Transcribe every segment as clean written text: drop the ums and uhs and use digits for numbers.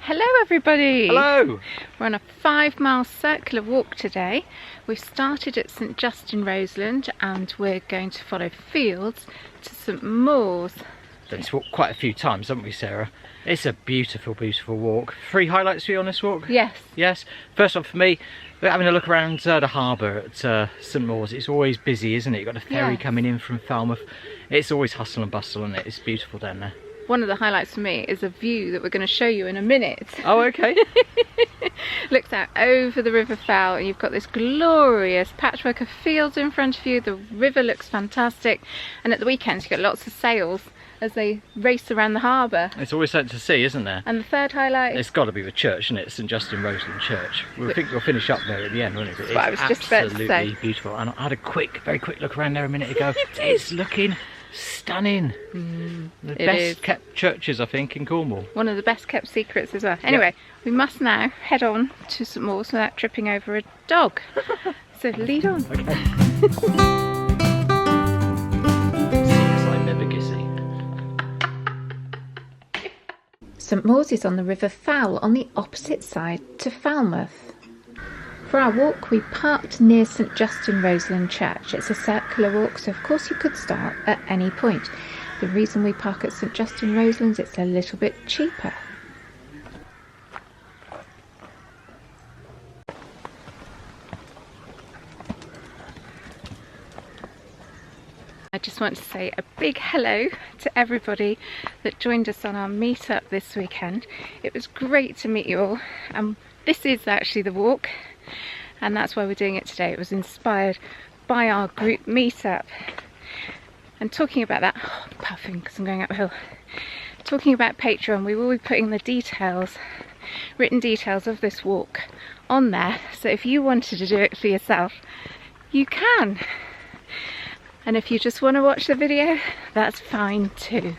Hello everybody! Hello! We're on a 5-mile circular walk today. We've started at St Just-in-Roseland and we're going to follow fields to St Mawes. Done this walk quite a few times, haven't we, Sarah? It's a beautiful, beautiful walk. 3 highlights for you on this walk? Yes. Yes. First one for me, we're having a look around the harbour at St Mawes. It's always busy, isn't it? You've got a ferry coming in from Falmouth. It's always hustle and bustle, isn't it? It's beautiful down there. One of the highlights for me is a view that we're going to show you in a minute. Oh, okay. Looks out over the River Fal and you've got this glorious patchwork of fields in front of you. The river looks fantastic, and at the weekends you've got lots of sails as they race around the harbour. It's always something to see, isn't there? And the third highlight? It's got to be the church, isn't it? St Just-in-Roseland Church. I think we'll finish up there at the end, won't it? It's what I was just about to say. Absolutely beautiful. And I had a very quick look around there a minute ago. It's looking stunning. The best kept churches, I think, in Cornwall. One of the best kept secrets as well. Anyway, we must now head on to St Mawes without tripping over a dog. So lead on. Okay. St Mawes is on the River Fal on the opposite side to Falmouth. For our walk we parked near St Just-in-Roseland Church. It's a circular walk, so of course you could start at any point. The reason we park at St Just-in-Roseland is it's a little bit cheaper. I just want to say a big hello to everybody that joined us on our meetup this weekend. It was great to meet you all, and this is actually the walk, and that's why we're doing it today. It was inspired by our group meetup. And talking about that, I'm puffing because I'm going uphill. Talking about Patreon, we will be putting the details, written details of this walk on there, so if you wanted to do it for yourself, you can. And if you just want to watch the video, that's fine too.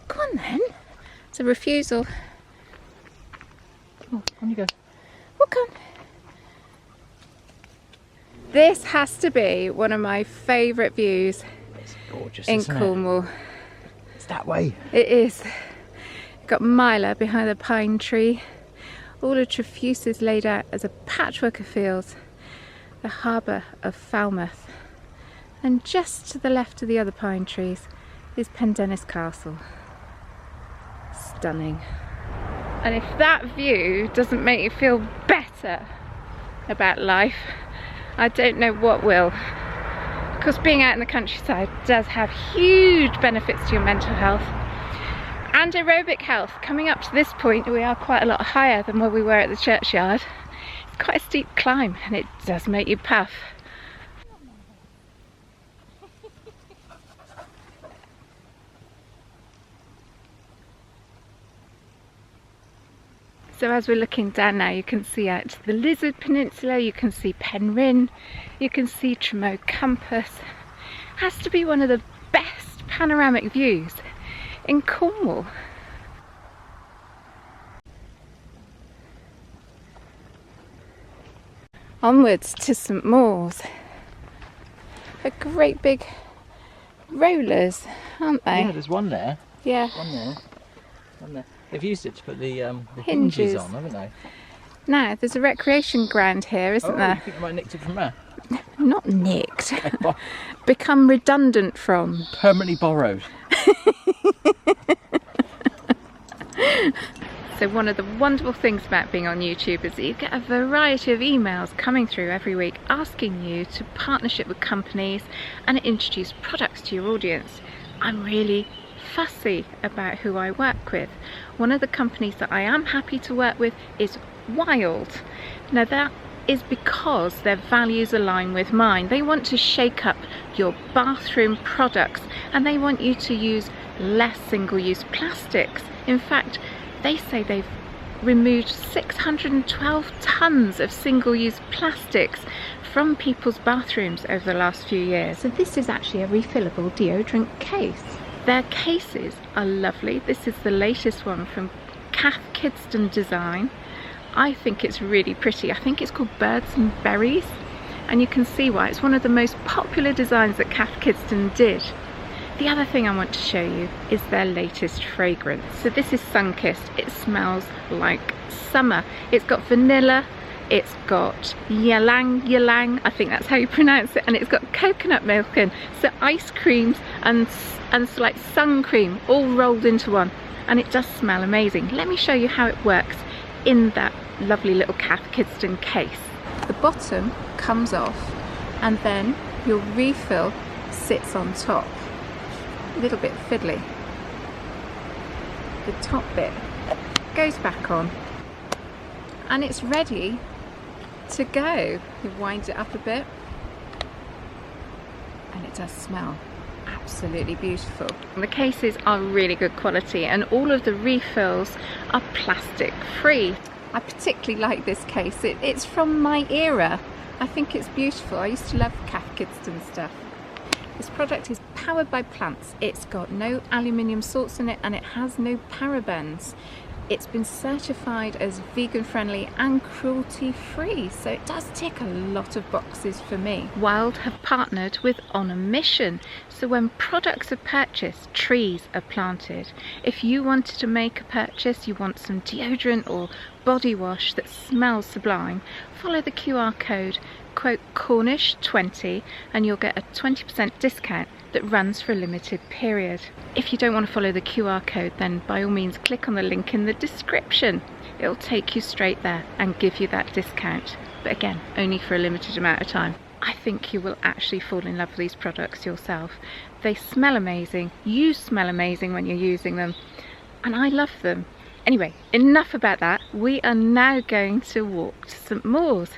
Go on then. It's a refusal. Oh, on you go. Walk on. This has to be one of my favourite views. It's gorgeous, in Cornwall. That way. It is. Got Myla behind the pine tree. All the Trefuses laid out as a patchwork of fields. The harbour of Falmouth. And just to the left of the other pine trees is Mawes Castle. Stunning. And if that view doesn't make you feel better about life, I don't know what will. Because being out in the countryside does have huge benefits to your mental health and aerobic health. Coming up to this point, we are quite a lot higher than where we were at the churchyard. It's quite a steep climb and it does make you puff. So as we're looking down now, you can see out to the Lizard Peninsula, you can see Penryn, you can see Tremoe Compass. Has to be one of the best panoramic views in Cornwall. Onwards to St Mawes. A great big rollers, aren't they? Yeah, there's one there. Yeah. One there. One there. They've used it to put the hinges on, haven't they? Now, there's a recreation ground here, isn't there? You think they might have nicked it from there? Not nicked. Become redundant from. Permanently borrowed. So one of the wonderful things about being on YouTube is that you get a variety of emails coming through every week asking you to partnership with companies and introduce products to your audience. I'm really fussy about who I work with. One of the companies that I am happy to work with is Wild. Now that is because their values align with mine. They want to shake up your bathroom products and they want you to use less single-use plastics. In fact, they say they've removed 612 tons of single-use plastics from people's bathrooms over the last few years. So this is actually a refillable deodorant case. Their cases are lovely. This is the latest one from Kath Kidston Design. I think it's really pretty. I think it's called Birds and Berries, and you can see why. It's one of the most popular designs that Cath Kidston did. The other thing I want to show you is their latest fragrance. So this is Sun-Kissed. It smells like summer. It's got vanilla, it's got ylang, I think that's how you pronounce it, and it's got coconut milk in. So ice creams and like sun cream all rolled into one, and it does smell amazing. Let me show you how it works in that lovely little Cath Kidston case. The bottom comes off and then your refill sits on top. A little bit fiddly. The top bit goes back on and it's ready to go. You wind it up a bit and it does smell absolutely beautiful. The cases are really good quality and all of the refills are plastic free. I particularly like this case. It's from my era. I think it's beautiful. I used to love Cath Kidston stuff. This product is powered by plants. It's got no aluminium salts in it and it has no parabens. It's been certified as vegan friendly and cruelty free, so it does tick a lot of boxes for me. Wild have partnered with On a Mission, so when products are purchased, trees are planted. If you wanted to make a purchase, you want some deodorant or body wash that smells sublime, follow the QR code, quote Cornish 20 and you'll get a 20% discount that runs for a limited period. If you don't want to follow the QR code, then by all means click on the link in the description. It'll take you straight there and give you that discount, but again, only for a limited amount of time. I think you will actually fall in love with these products yourself. They smell amazing, you smell amazing when you're using them, and I love them. Anyway, enough about that. We are now going to walk to St Mawes.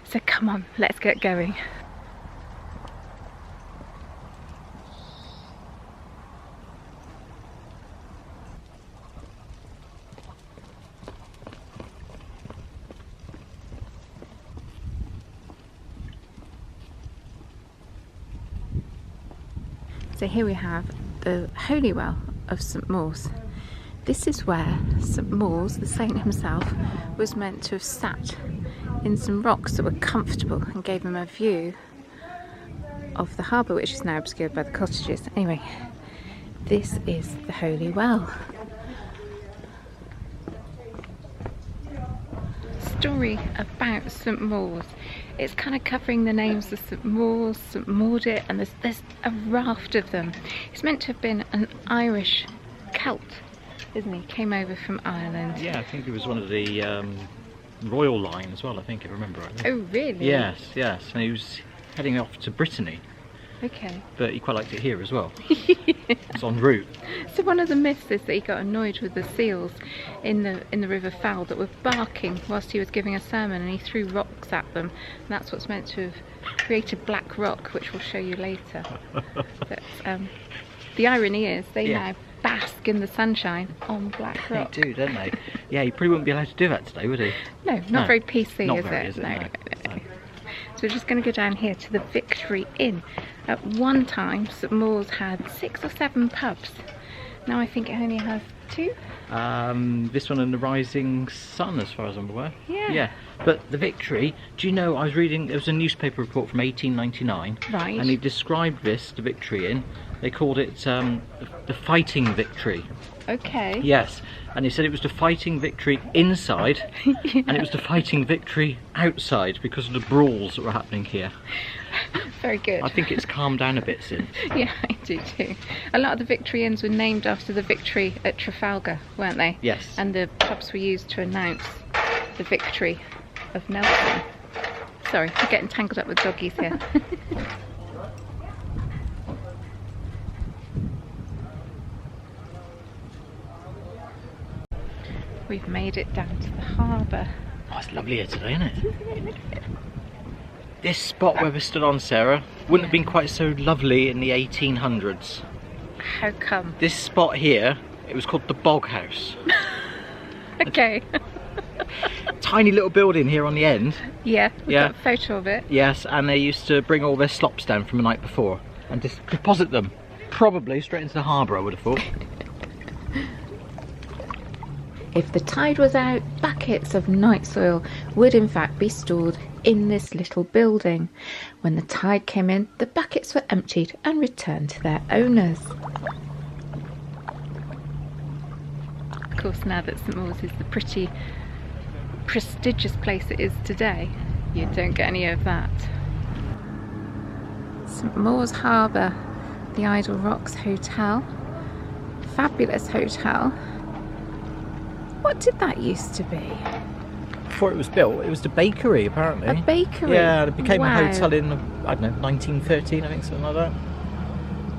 So come on, let's get going. So here we have the Holy Well of St Mawes. This is where St Mawes, the saint himself, was meant to have sat in some rocks that were comfortable and gave him a view of the harbour, which is now obscured by the cottages. Anyway, this is the Holy Well. Story about St Mawes. It's kind of covering the names of St Mawes, St Maudit, and there's a raft of them. He's meant to have been an Irish Celt, isn't he? Came over from Ireland. Yeah, I think he was one of the royal line as well, I think, if I remember rightly. Oh really? Yes, yes, and he was heading off to Brittany. Okay. But he quite liked it here as well. It's en route. So one of the myths is that he got annoyed with the seals in the River Fal that were barking whilst he was giving a sermon, and he threw rocks at them, and that's what's meant to have created black rock, which we'll show you later. But the irony is they now bask in the sunshine on black rock. They do, don't they? Yeah, he probably wouldn't be allowed to do that today, would he? No, not very PC, not is very, it? Is it? No. No. So we're just going to go down here to the Victory Inn. At one time, St Mawes had 6 or 7 pubs. Now I think it only has 2. This one and the Rising Sun, as far as I'm aware. Yeah. Yeah. But the Victory, do you know, I was reading, there was a newspaper report from 1899. Right. And he described this, the Victory Inn, they called it the Fighting Victory. Okay. Yes, and he said it was the Fighting Victory inside, and it was the Fighting Victory outside because of the brawls that were happening here. Very good. I think it's calmed down a bit since. Yeah, I do too. A lot of the Victory Inns were named after the victory at Trafalgar, weren't they? Yes. And the pubs were used to announce the victory of Nelson. Sorry, I'm getting tangled up with doggies here. We've made it down to the harbour. Oh, it's lovely here today, isn't it? This spot where we stood on, Sarah, wouldn't have been quite so lovely in the 1800s. How come? This spot here, it was called the Bog House. Okay. Tiny little building here on the end. Yeah, we've got a photo of it. Yes, and they used to bring all their slops down from the night before and just deposit them. Probably straight into the harbour, I would have thought. If the tide was out, buckets of night soil would in fact be stored in this little building. When the tide came in, the buckets were emptied and returned to their owners. Of course, now that St Mawes is the pretty prestigious place it is today, you don't get any of that. St Mawes Harbour, the Idle Rocks Hotel, fabulous hotel. What did that used to be? Before it was built, it was the bakery apparently. A bakery? Yeah, it became wow. a hotel in, I don't know, 1913 I think, something like that.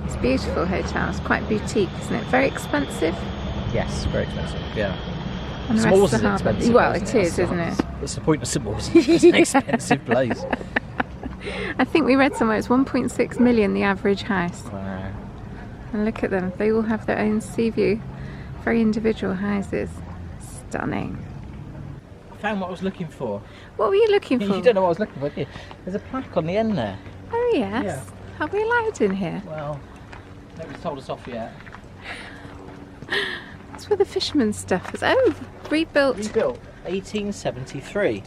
It's a beautiful hotel, it's quite boutique, isn't it? Very expensive? Yes, very expensive, yeah. And the St rest Mawes of the is harbour. expensive. Well, it is, isn't it? That's the point of St Mawes. It's an expensive place. I think we read somewhere it's 1.6 million the average house. Wow. And look at them, they all have their own sea view. Very individual houses. Stunning. I found what I was looking for. What were you looking for? You don't know what I was looking for, do you? There's a plaque on the end there. Oh yes. Yeah. Are we allowed in here? Well, nobody's told us off yet. That's where the fisherman's stuff is. Oh, rebuilt. Rebuilt 1873.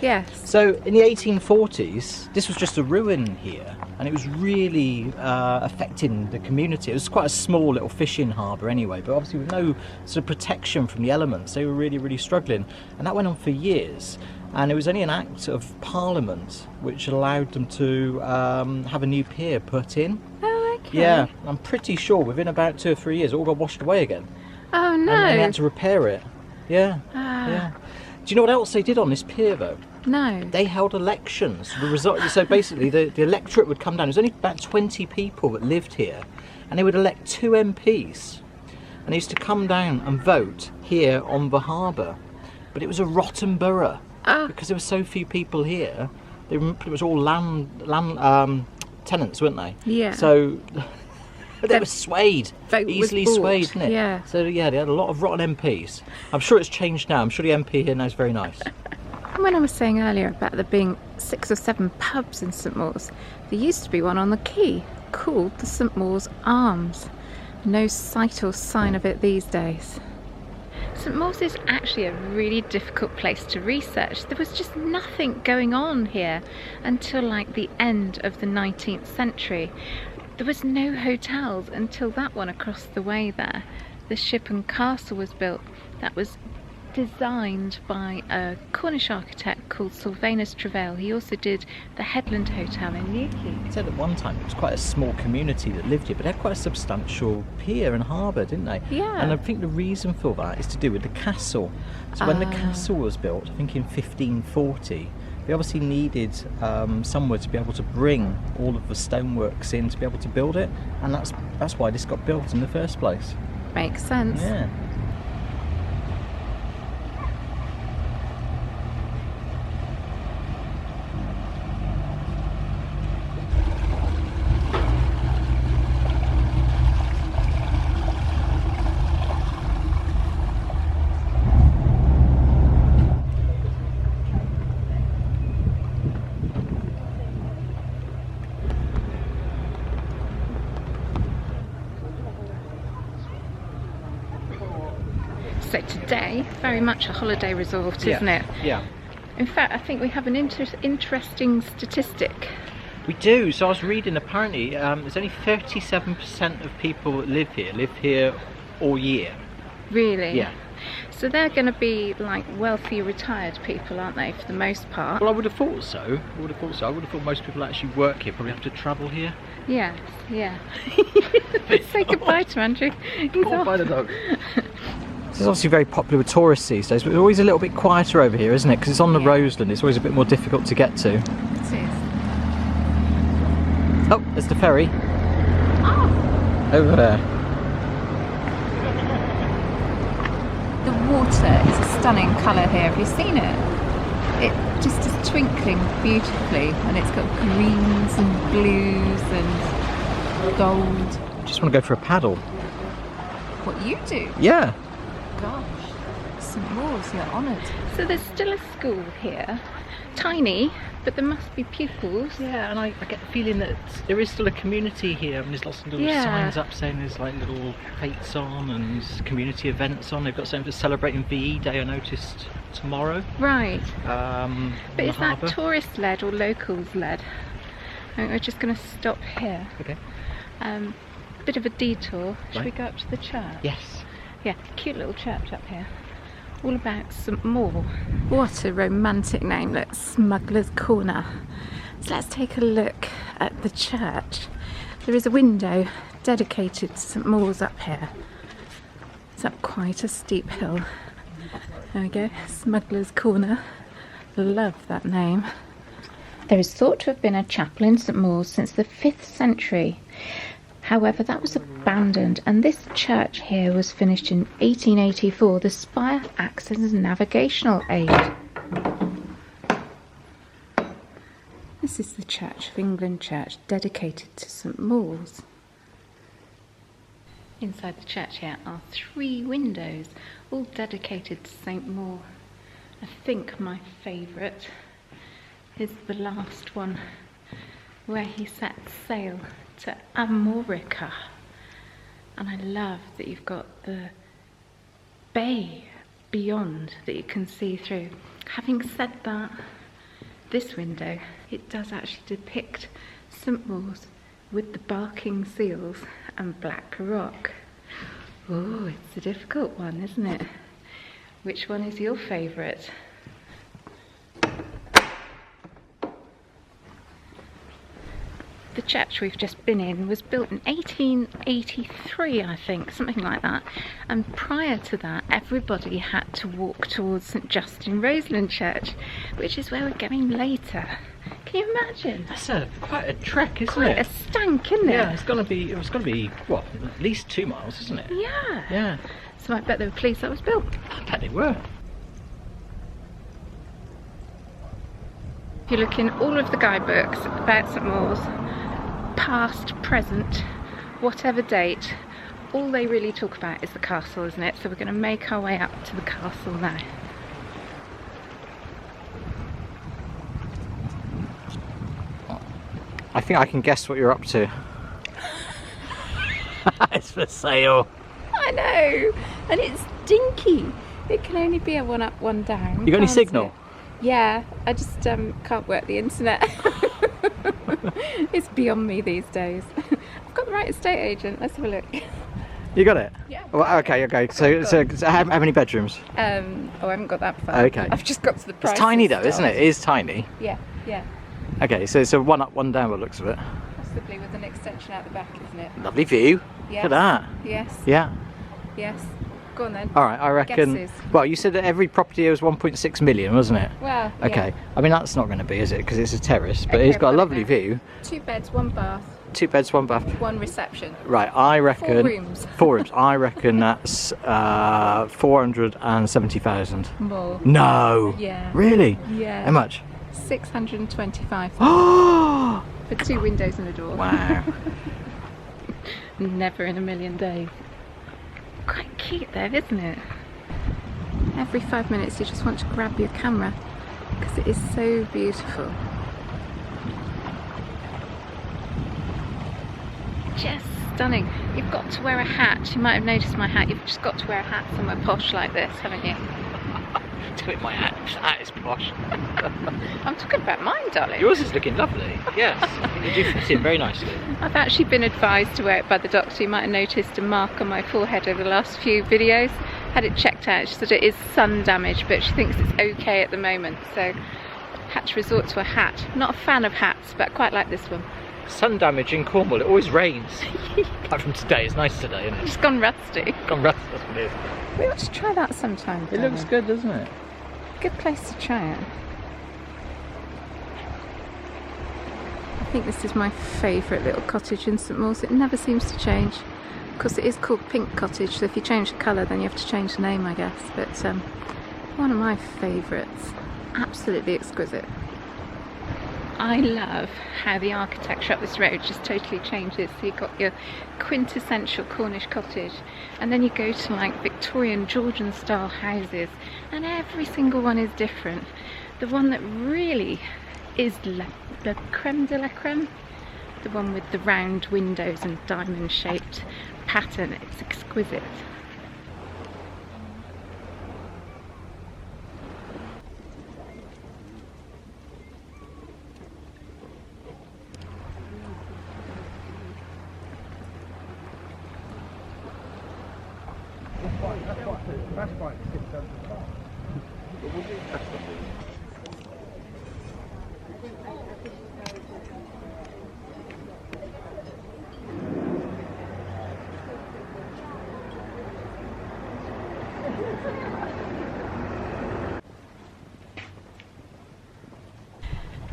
Yes. So in the 1840s, this was just a ruin here, and it was really affecting the community. It was quite a small little fishing harbour anyway, but obviously with no sort of protection from the elements, they were really struggling. And that went on for years. And it was only an act of Parliament which allowed them to have a new pier put in. Oh, okay. Yeah, I'm pretty sure within about 2 or 3 years it all got washed away again. Oh no. And they had to repair it. Yeah. Ah. Yeah. Do you know what else they did on this pier though? No. They held elections. So basically the electorate would come down. There's only about 20 people that lived here, and they would elect 2 MPs. And they used to come down and vote here on the harbour. But it was a rotten borough. Ah. Because there were so few people here. They were pretty much all land tenants, weren't they? Yeah. So they were swayed, vote was easily bought, swayed, isn't it? yeah. So yeah, they had a lot of rotten MPs. I'm sure it's changed now. I'm sure the MP here now is very nice. And when I was saying earlier about there being 6 or 7 pubs in St Mawes, there used to be one on the quay called the St Mawes Arms. No sight or sign of it these days. St Mawes is actually a really difficult place to research. There was just nothing going on here until like the end of the 19th century. There was no hotels until that one across the way there. The Ship and Castle was built. That was designed by a Cornish architect called Sylvanus Travail. He also did the Headland Hotel in Newquay. It said at one time it was quite a small community that lived here, but they had quite a substantial pier and harbour, didn't they? Yeah. And I think the reason for that is to do with the castle. So when the castle was built, I think in 1540, they obviously needed somewhere to be able to bring all of the stoneworks in to be able to build it, and that's why this got built in the first place. Makes sense. Yeah. So today, very much a holiday resort, isn't it? Yeah. In fact, I think we have an interesting statistic. We do. So I was reading, apparently there's only 37% of people that live here all year. Really? Yeah. So they're going to be like wealthy retared people, aren't they, for the most part? Well, I would have thought so. I would have thought most people that actually work here probably have to travel here. Yes, yeah. Say goodbye to Andrew. He's off. By the dog. This is obviously very popular with tourists these days, but it's always a little bit quieter over here, isn't it? Because it's on the Roseland, it's always a bit more difficult to get to. It is. Oh, there's the ferry. Oh. Over there. The water is a stunning colour here. Have you seen it? It just is twinkling beautifully, and it's got greens and blues and gold. Just want to go for a paddle. What you do? Yeah. Gosh, St Mawes, you're honoured. So there's still a school here, tiny, But there must be pupils. Yeah, and I get the feeling that there is still a community here. And there's lots of little signs up saying there's like little fates on and community events on. They've got something for celebrating VE Day, I noticed, tomorrow. Right. But is that tourist led or locals led? I think we're just going to stop here. Okay. Bit of a detour. Should we go up to the church? Yes. Yeah, cute little church up here. All about St Mawes. What a romantic name, look, Smuggler's Corner. So let's take a look at the church. There is a window dedicated to St Mawes up here. It's up quite a steep hill. There we go, Smuggler's Corner. Love that name. There is thought to have been a chapel in St Mawes since the 5th century. However, that was abandoned, and this church here was finished in 1884. The spire acts as a navigational aid. This is the Church of England church dedicated to St Mawes. Inside the church here are 3 windows, all dedicated to St Mawes. I think my favourite is the last one, where he set sail to America. And I love that you've got the bay beyond that you can see through. Having said that, this window, it does actually depict St Mawes with the barking seals and black rock. Oh, it's a difficult one, isn't it? Which one is your favourite? The church we've just been in was built in 1883, I think, something like that. And prior to that, everybody had to walk towards St Just-in-Roseland church, which is where we're going later. Can you imagine? That's quite a trek, isn't Quite it? a stank, isn't it? Yeah, it's gonna be what, at least 2 miles, isn't it? Yeah. Yeah. So I bet they were pleased that was built. I bet they were. If you look in all of the guidebooks about St Mawes, past, present, whatever date, all they really talk about is the castle, isn't it? So we're going to make our way up to the castle now. I think I can guess what you're up to. It's for sale. I know, and it's dinky. It can only be a one up, one down. You got any signal? Yeah, I just can't work the internet. It's beyond me these days. I've got the right estate agent. Let's have a look. You got it? Yeah. Well, okay. So how many bedrooms? Oh, I haven't got that far. Okay. I've just got to the price. It's tiny though, isn't it? It is tiny. Yeah, yeah. Okay, so it's a one up, one down by the looks of it. Possibly with an extension out the back, isn't it? Lovely view. Yes. Look at that. Yes. Yeah. Yes. Go on then. All right, I reckon. Guesses. Well, you said that every property here was 1.6 million, wasn't it? Well, yeah. Okay. I mean, that's not going to be, is it? Because it's a terrace, but it's got a lovely view. 2 beds, 1 bath. 2 beds, 1 bath. 1 reception. Right, I reckon. 4 rooms. 4 rooms. I reckon that's 470,000. More. No. Yeah. Really? Yeah. How much? 625 Oh. for 2 windows and a door. Wow. Never in a million days. Quite cute though, isn't it? Every 5 minutes you just want to grab your camera because it is so beautiful. Just stunning. You've got to wear a hat. You might have noticed my hat. You've just got to wear a hat somewhere posh like this, haven't you? My hat is posh. I'm talking about mine, darling. Yours is looking lovely. Yes, you do fit in very nicely. I've actually been advised to wear it by the doctor. You might have noticed a mark on my forehead over the last few videos. Had it checked out. She said it is sun damage, but she thinks it's okay at the moment. So had to resort to a hat. Not a fan of hats, but I quite like this one. Sun damage in Cornwall, it always rains. Apart from today, it's nice today, isn't it? It's gone rusty. Gone rusty, that's what it is. We ought to try that sometime. It looks good, doesn't it? Good place to try it. I think this is my favourite little cottage in St Mawes. It never seems to change. Of course it is called Pink Cottage, so if you change the colour then you have to change the name, I guess. But one of my favourites. Absolutely exquisite. I love how the architecture up this road just totally changes. So you've got your quintessential Cornish cottage, and then you go to like Victorian Georgian style houses, and every single one is different. The one that really is the creme de la creme, the one with the round windows and diamond shaped pattern. It's exquisite.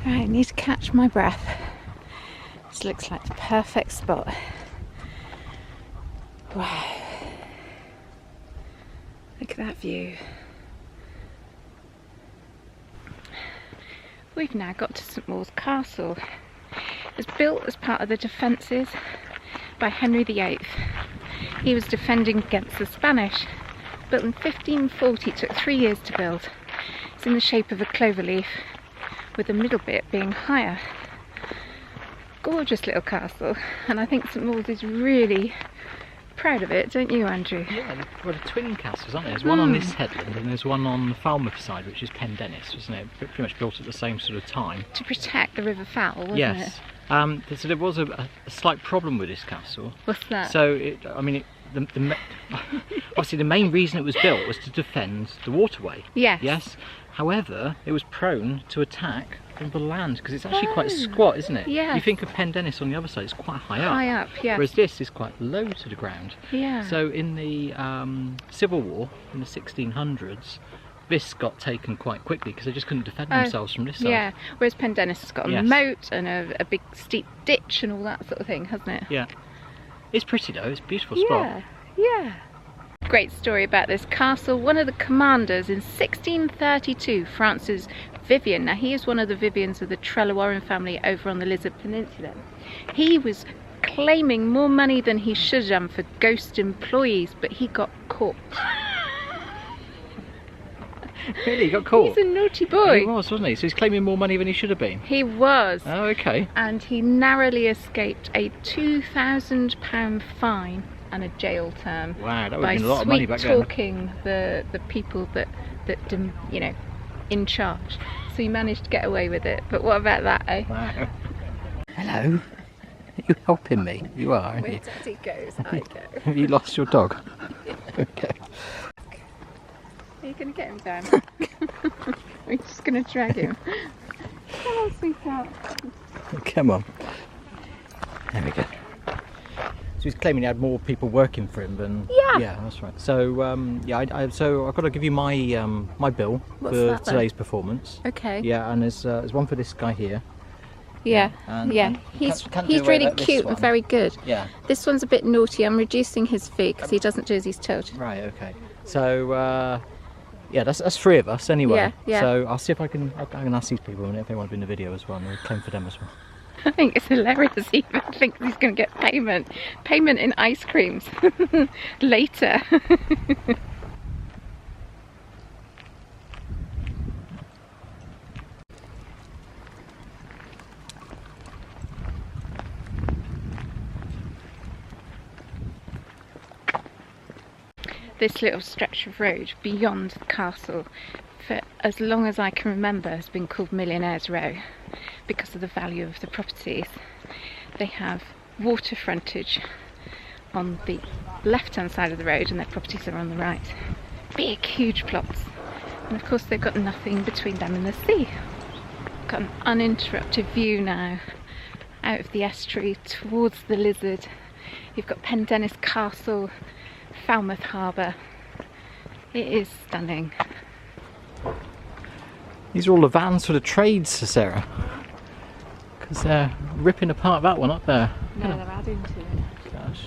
Right, I need to catch my breath. This looks like the perfect spot. Wow. Look at that view. We've now got to St Mawes Castle. It was built as part of the defences by Henry VIII. He was defending against the Spanish. Built in 1540, it took 3 years to build. It's in the shape of a clover leaf, with the middle bit being higher. Gorgeous little castle, and I think St Mawes is really proud of it, don't you, Andrew? Yeah, they've got a twin castles, aren't there? There's one on this headland and there's one on the Falmouth side, which is Pendennis, wasn't it? Pretty much built at the same sort of time. To protect the River Fal, wasn't yes. it? So there was a slight problem with this castle. What's that? So, obviously the main reason it was built was to defend the waterway. Yes. Yes. However, it was prone to attack from the land because it's actually quite squat, isn't it? Yes. You think of Pendennis on the other side, it's quite high up. High up, yeah. Whereas this is quite low to the ground. Yeah. So in the Civil War, in the 1600s, this got taken quite quickly because they just couldn't defend themselves from this side. Yeah, whereas Pendennis has got a moat and a big steep ditch and all that sort of thing, hasn't it? Yeah. It's pretty though, it's a beautiful spot. Yeah. Great story about this castle. One of the commanders in 1632, Francis Vivian. Now he is one of the Vivians of the Trelawarren family over on the Lizard Peninsula. He was claiming more money than he should have done for ghost employees, but he got caught. Really? He got caught? He's a naughty boy. He was, wasn't he? So he's claiming more money than he should have been? He was. Oh, okay. And he narrowly escaped a £2,000 fine and a jail term. Wow, that would have been a lot of money back then. By sweet-talking the people that you know, in charge. So he managed to get away with it. But what about that, eh? Wow. Hello. Are you helping me? You are, aren't Where you? Daddy goes, I go. Have you lost your dog? Okay. Are you going to get him down? Are you just going to drag him? Come on, sweetheart. Come on. There we go. So he's claiming he had more people working for him than... Yeah. Yeah, that's right. So, so I've got to give you my my bill for today's performance. Okay. Yeah, and there's one for this guy here. Yeah, And he's can't do really without this cute one. and very good. Yeah. This one's a bit naughty. I'm reducing his fee because he doesn't do as he's told. Right, okay. So, yeah, that's 3 of us anyway. Yeah, yeah. So I'll see if I can ask these people if they want to be in the video as well, and we'll claim for them as well. I think it's hilarious. He even thinks he's going to get payment in ice creams later. This little stretch of road beyond the castle, for as long as I can remember, has been called Millionaires Row because of the value of the properties. They have water frontage on the left hand side of the road and their properties are on the right. Big, huge plots. And of course they've got nothing between them and the sea. Got an uninterrupted view now out of the estuary towards the Lizard. You've got Pendennis Castle, Falmouth Harbour. It is stunning. These are all the vans for the trades, Sarah. Because they're ripping apart that one up there. No, they're adding to it. Gosh.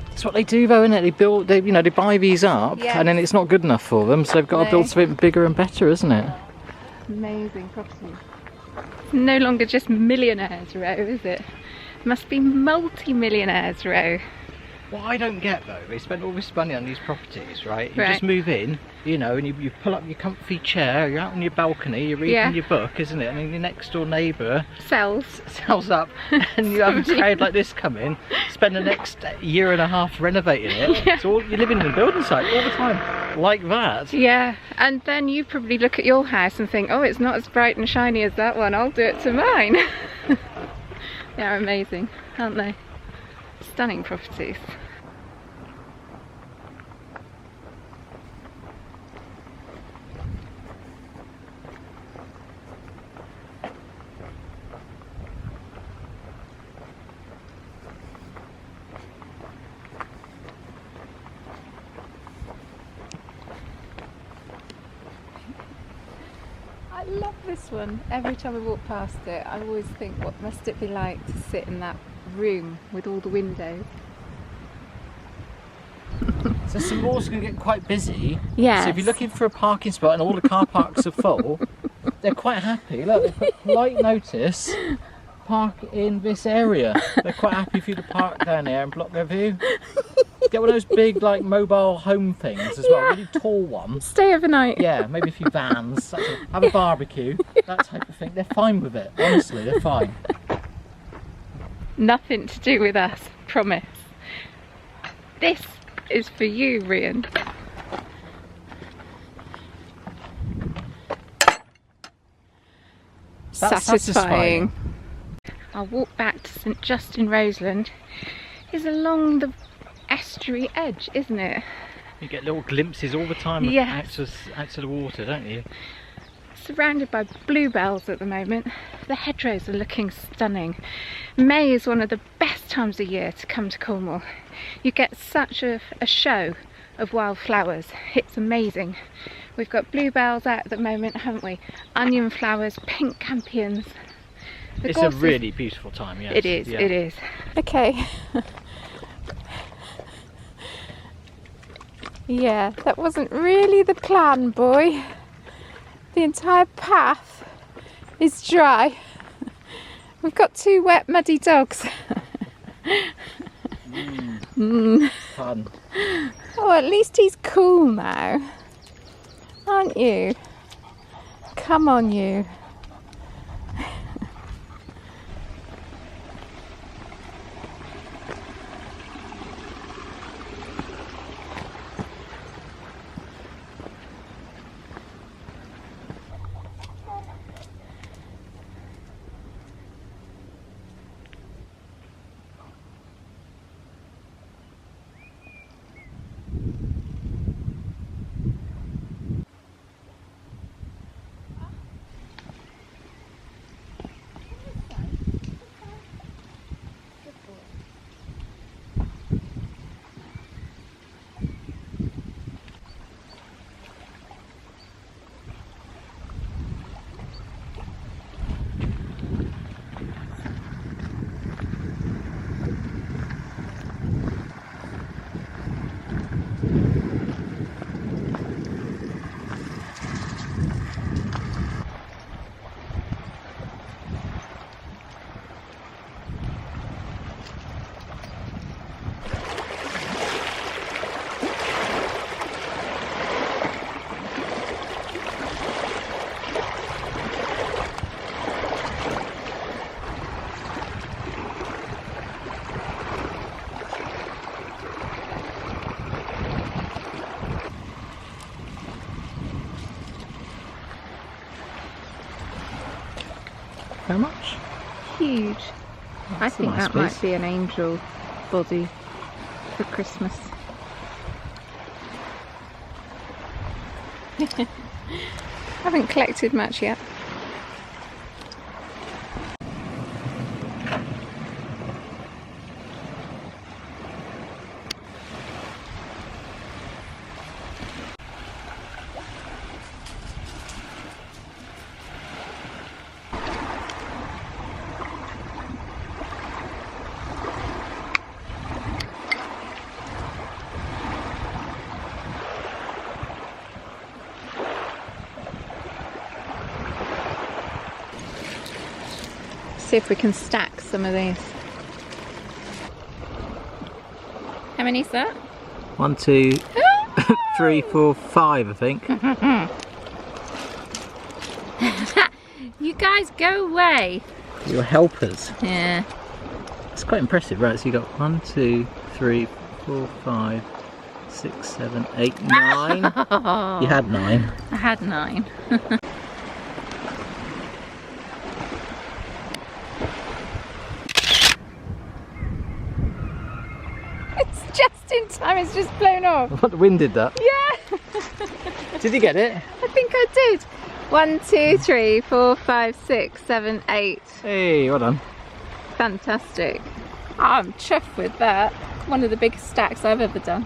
That's what they do though, isn't it? They buy these up, Yes. and then it's not good enough for them, so they've got to build something bigger and better, isn't it? Amazing property. It's no longer just Millionaires Row, is it? It must be Multi-Millionaires Row. What I don't get though, they spend all this money on these properties, right? You just move in, you know, and you pull up your comfy chair, you're out on your balcony, you're reading your book, isn't it? And then your next door neighbour sells up, and you have a crowd like this come in, spend the next year and a half renovating it. So you're living in a building site all the time, like that. Yeah, and then you probably look at your house and think, oh, it's not as bright and shiny as that one, I'll do it to mine. They're amazing, aren't they? Stunning properties. I love this one. Every time I walk past it, I always think, what must it be like to sit in that room with all the windows? So St Mawes can get quite busy. Yeah. So if you're looking for a parking spot and all the car parks are full, they're quite happy. Look, they put polite notice, park in this area. They're quite happy for you to park down there and block their view. Get one of those big, like, mobile home things as well, really tall ones. Stay overnight. Yeah, maybe a few vans, have a barbecue, that type of thing. They're fine with it, honestly, they're fine. Nothing to do with us, promise. This is for you, Rian. That's satisfying. Our walk back to St Just-in-Roseland is along the estuary edge, isn't it? You get little glimpses all the time out to the water, don't you? Surrounded by bluebells at the moment. The hedgerows are looking stunning. May is one of the best times of year to come to Cornwall. You get such a show of wildflowers. It's amazing. We've got bluebells out at the moment, haven't we? Onion flowers, pink campions. It's a really beautiful time, yes. It is, it is. Okay. Yeah, that wasn't really the plan, boy. The entire path is dry. We've got two wet, muddy dogs. Fun. Oh, at least he's cool now. Aren't you? Come on, you. How much? Huge. Oh, I think that might be an angel body for Christmas. Haven't collected much yet. See if we can stack some of these. How many is that? 1, 2, 3, 4, 5, I think. You guys go away. Your helpers. Yeah. It's quite impressive, right? So you got 1, 2, 3, 4, 5, 6, 7, 8, 9. You had 9. I had 9. It's just in time, it's just blown off. What, the wind did that? Yeah. Did you get it? I think I did. 1, 2, 3, 4, 5, 6, 7, 8. Hey, well done. Fantastic. I'm chuffed with that. One of the biggest stacks I've ever done.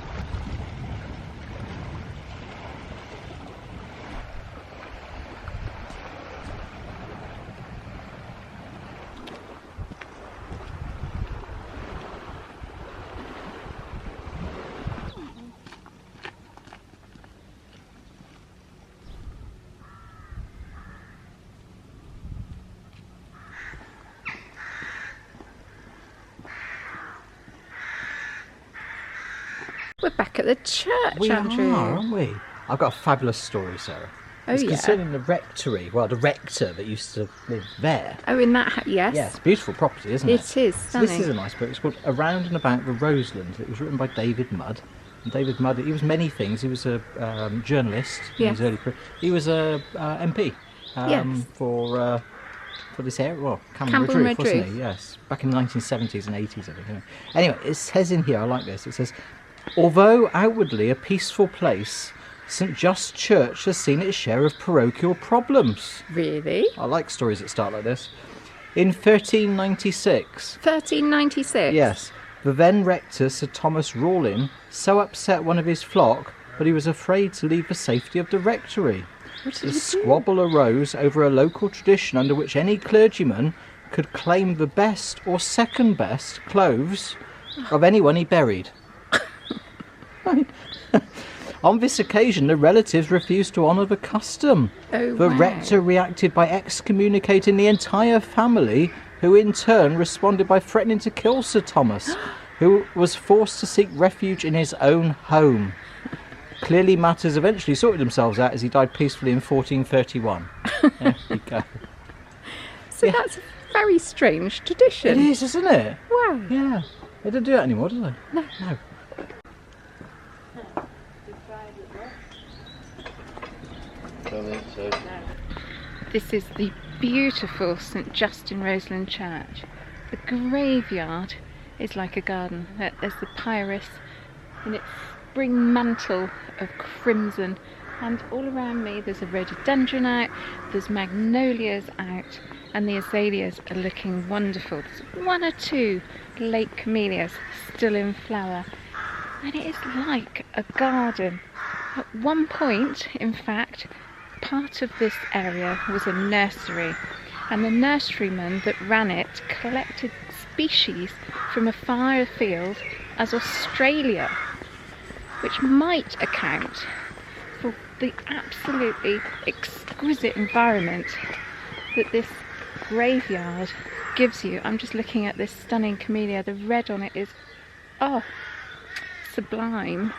We're back at the church, We Andrew. are, aren't we? I've got a fabulous story, Sarah. Oh, it's yeah. concerning the rectory, well, the rector that used to live there. Oh, in that yes. Yes, beautiful property, isn't it? It is So this stunning. is a nice book. It's called Around and About the Roseland. It was written by David Mudd. And David Mudd, he was many things. He was a journalist in Yes. his early career. He was a MP Yes. for this area. Well, Campbell Redruth, Redruth. wasn't he? Yes, back in the 1970s and 80s, I think. Anyway, it says in here, I like this. It says, although outwardly a peaceful place, St Just Church has seen its share of parochial problems. Really? I like stories that start like this. In 1396, 1396? yes, the then rector, Sir Thomas Rawlin, so upset one of his flock that he was afraid to leave the safety of the rectory. What did The he do? squabble arose over a local tradition under which any clergyman could claim the best or second best clothes of anyone he buried. On this occasion, the relatives refused to honour the custom. Oh, The wow. rector reacted by excommunicating the entire family, who in turn responded by threatening to kill Sir Thomas, who was forced to seek refuge in his own home. Clearly matters eventually sorted themselves out as he died peacefully in 1431. There we go. So Yeah. that's a very strange tradition. It is, isn't it? Wow. Yeah. They don't do that anymore, do they? No. No. This is the beautiful St Just-in-Roseland church. The graveyard is like a garden. There's the pyrus in its spring mantle of crimson, and all around me there's a rhododendron out, there's magnolias out, and the azaleas are looking wonderful. There's 1 or 2 late camellias still in flower, and it is like a garden. At one point, in fact, part of this area was a nursery, and the nurseryman that ran it collected species from a far field as Australia, which might account for the absolutely exquisite environment that this graveyard gives you. I'm just looking at this stunning camellia. The red on it is, oh, sublime.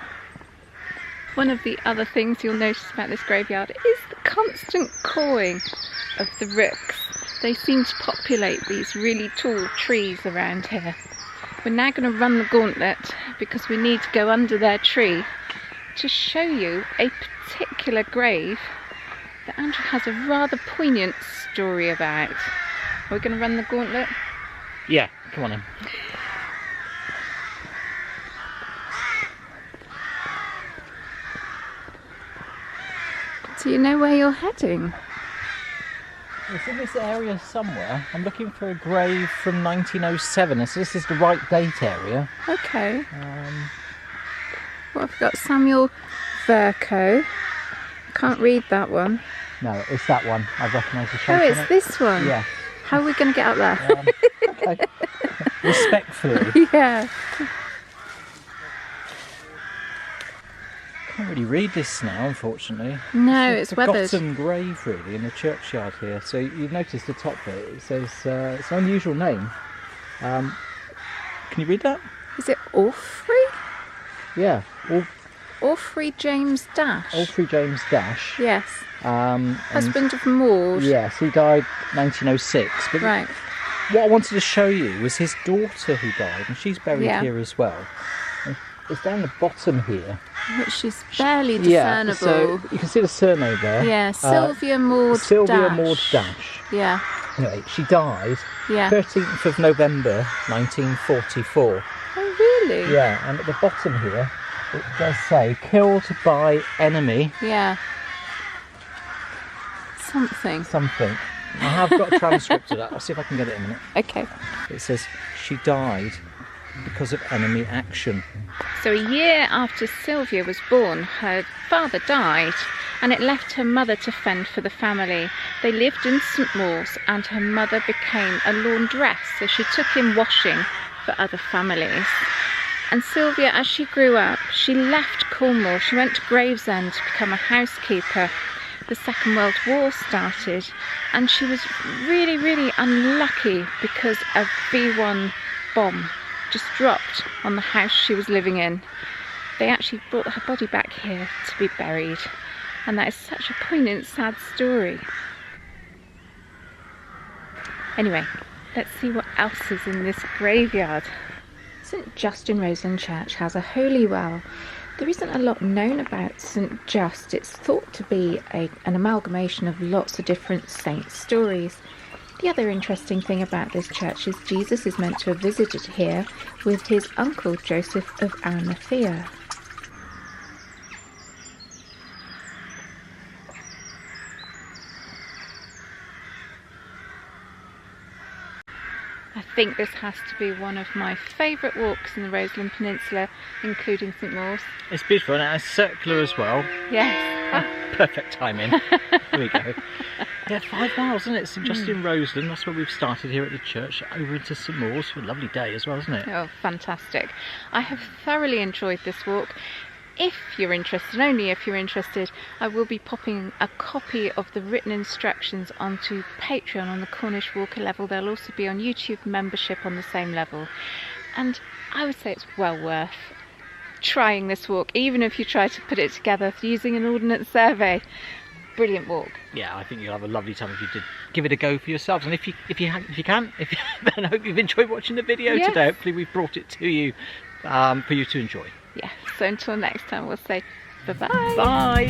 One of the other things you'll notice about this graveyard is the constant cawing of the rooks. They seem to populate these really tall trees around here. We're now going to run the gauntlet because we need to go under their tree to show you a particular grave that Andrew has a rather poignant story about. Are we going to run the gauntlet? Yeah, come on then. Do you know where you're heading? It's in this area somewhere. I'm looking for a grave from 1907, so this is the right date area. Okay. Well, I've got Samuel Verco. Can't read that one. No, it's that one. I recognise the shape Oh, on it's it. this one. Yeah. How are we going to get up there? Okay. Respectfully. Yeah. Can't really read this now, unfortunately. No, It's it's a weathered. forgotten grave, really, in the churchyard here. So you notice the top bit. It says it's an unusual name. Can you read that? Is it Orfrey? Yeah, Orfrey James Dash. Orfrey James Dash. Yes. And Husband of Maud. yes, he died 1906. But Right. what I wanted to show you was his daughter who died, and she's buried here as well. And it's down the bottom here. Which is barely discernible. So you can see the surname there. Yeah, Sylvia Maud Dash. Maud Dash. Yeah. Anyway, she died 13th of November 1944. Oh, really? Yeah, and at the bottom here, it does say, killed by enemy. Yeah. Something. I have got a transcript of that. I'll see if I can get it in a minute. Okay. It says, she died because of enemy action. So a year after Sylvia was born, her father died, and it left her mother to fend for the family. They lived in St Mawes, and her mother became a laundress, so she took in washing for other families. And Sylvia, as she grew up, she left Cornwall. She went to Gravesend to become a housekeeper. The Second World War started, and she was really, really unlucky because a V1 bomb just dropped on the house she was living in. They actually brought her body back here to be buried, and that is such a poignant, sad story. Anyway, let's see what else is in this graveyard. St Just-in-Roseland Church has a holy well. There isn't a lot known about St Just. It's thought to be an amalgamation of lots of different saints' stories. The other interesting thing about this church is Jesus is meant to have visited here with his uncle Joseph of Arimathea. I think this has to be one of my favourite walks in the Roseland Peninsula, including St Mawes. It's beautiful, and it's circular as well. Yes. Perfect timing. Here we go. Yeah, 5 miles, isn't it? St Just-in-Roseland, that's where we've started here at the church, over into St Mawes for a lovely day as well, isn't it? Oh, fantastic. I have thoroughly enjoyed this walk. If you're interested, only if you're interested, I will be popping a copy of the written instructions onto Patreon on the Cornish Walker level. They'll also be on YouTube membership on the same level. And I would say it's well worth trying this walk, even if you try to put it together using an ordnance survey. Brilliant walk. Yeah, I think you'll have a lovely time if you did give it a go for yourselves. And if you can, then I hope you've enjoyed watching the video today. Hopefully we've brought it to you for you to enjoy. Yeah, so until next time, we'll say bye-bye. Bye.